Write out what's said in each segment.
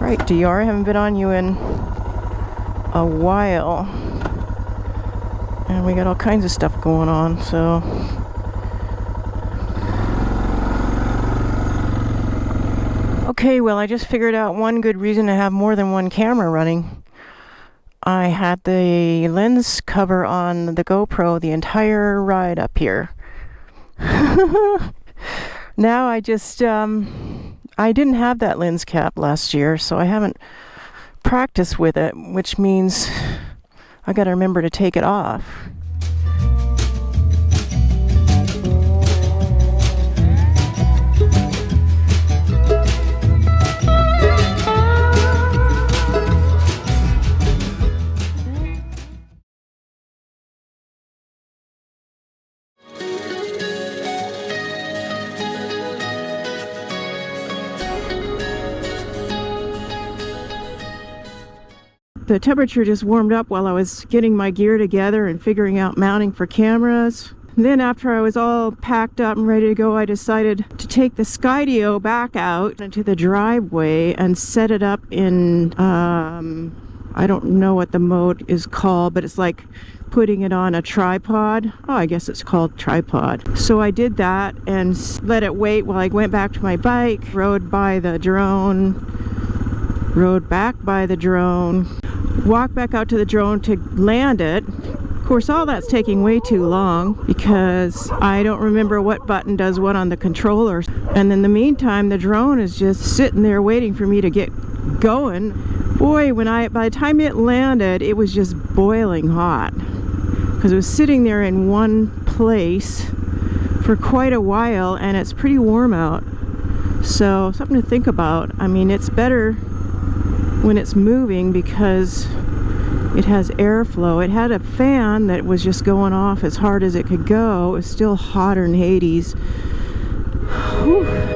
Alright, DR, I haven't been on you in a while. And we got all kinds of stuff going on, so. Okay, well, I just figured out one good reason to have more than one camera running. I had the lens cover on the GoPro the entire ride up here. Now I just, I didn't have that lens cap last year, so I haven't practiced with it, which means I gotta remember to take it off. The temperature just warmed up while I was getting my gear together and figuring out mounting for cameras. And then after I was all packed up and ready to go, I decided to take the Skydio back out into the driveway and set it up in, I don't know what the mode is called, but it's like putting it on a tripod. Oh, I guess it's called tripod. So I did that and let it wait while I went back to my bike, rode by the drone, rode back by the drone, walked back out to the drone to land it. Of course, all that's taking way too long because I don't remember what button does what on the controller. And in the meantime, the drone is just sitting there waiting for me to get going. Boy, by the time it landed, it was just boiling hot because it was sitting there in one place for quite a while, and it's pretty warm out. So something to think about. I mean, it's better when it's moving because it has airflow. It had a fan that was just going off as hard as it could go. It was still hotter than Hades. Whew.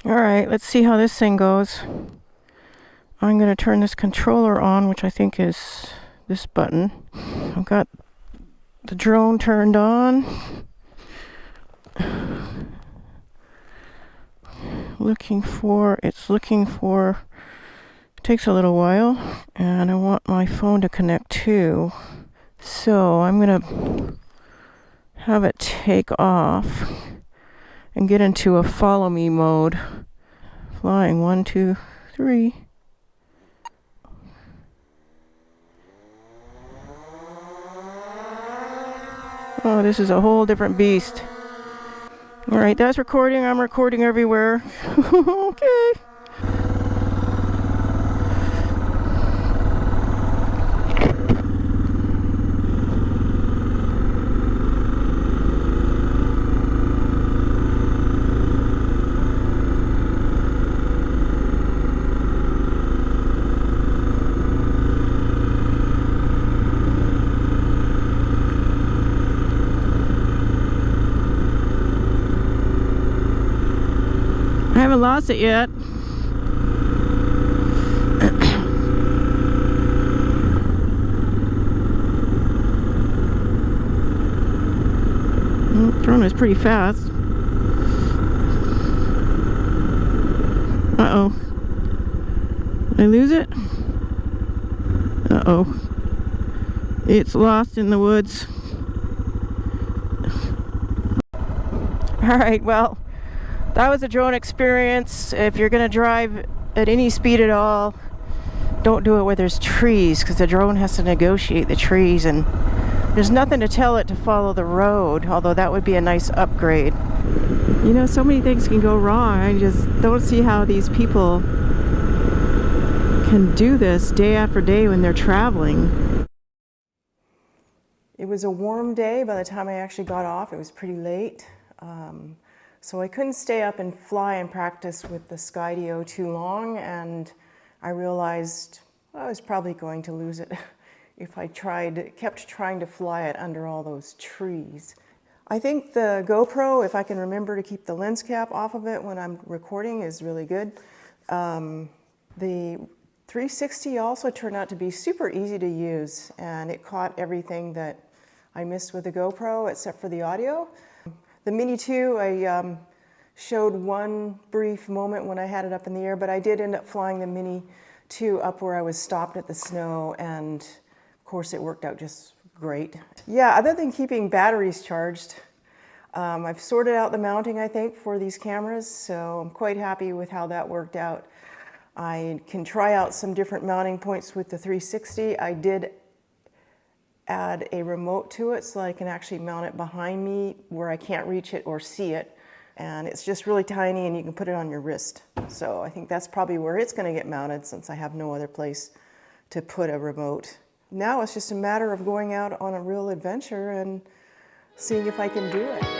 Alright, let's see how this thing goes. I'm going to turn this controller on, which I think is this button. I've got the drone turned on. It's looking for, it takes a little while, and I want my phone to connect too. So I'm going to have it take off and get into a follow me mode. Flying 1, 2, 3. Oh, this is a whole different beast. Alright, that's recording. I'm recording everywhere. Okay. I haven't lost it yet. Drone is pretty fast. Uh-oh. Did I lose it? Uh-oh. It's lost in the woods. Alright, well, that was a drone experience. If you're going to drive at any speed at all, don't do it where there's trees, because the drone has to negotiate the trees, and there's nothing to tell it to follow the road, although that would be a nice upgrade. You know, so many things can go wrong. I just don't see how these people can do this day after day when they're traveling. It was a warm day by the time I actually got off. It was pretty late. So I couldn't stay up and fly and practice with the Skydio too long, and I realized I was probably going to lose it if I kept trying to fly it under all those trees. I think the GoPro, if I can remember to keep the lens cap off of it when I'm recording, is really good. The 360 also turned out to be super easy to use, and it caught everything that I missed with the GoPro except for the audio. The Mini 2, I showed one brief moment when I had it up in the air, but I did end up flying the Mini 2 up where I was stopped at the snow, and of course it worked out just great. Yeah, other than keeping batteries charged, I've sorted out the mounting, I think, for these cameras, so I'm quite happy with how that worked out. I can try out some different mounting points with the 360. I did add a remote to it so I can actually mount it behind me where I can't reach it or see it. And it's just really tiny and you can put it on your wrist. So I think that's probably where it's going to get mounted since I have no other place to put a remote. Now it's just a matter of going out on a real adventure and seeing if I can do it.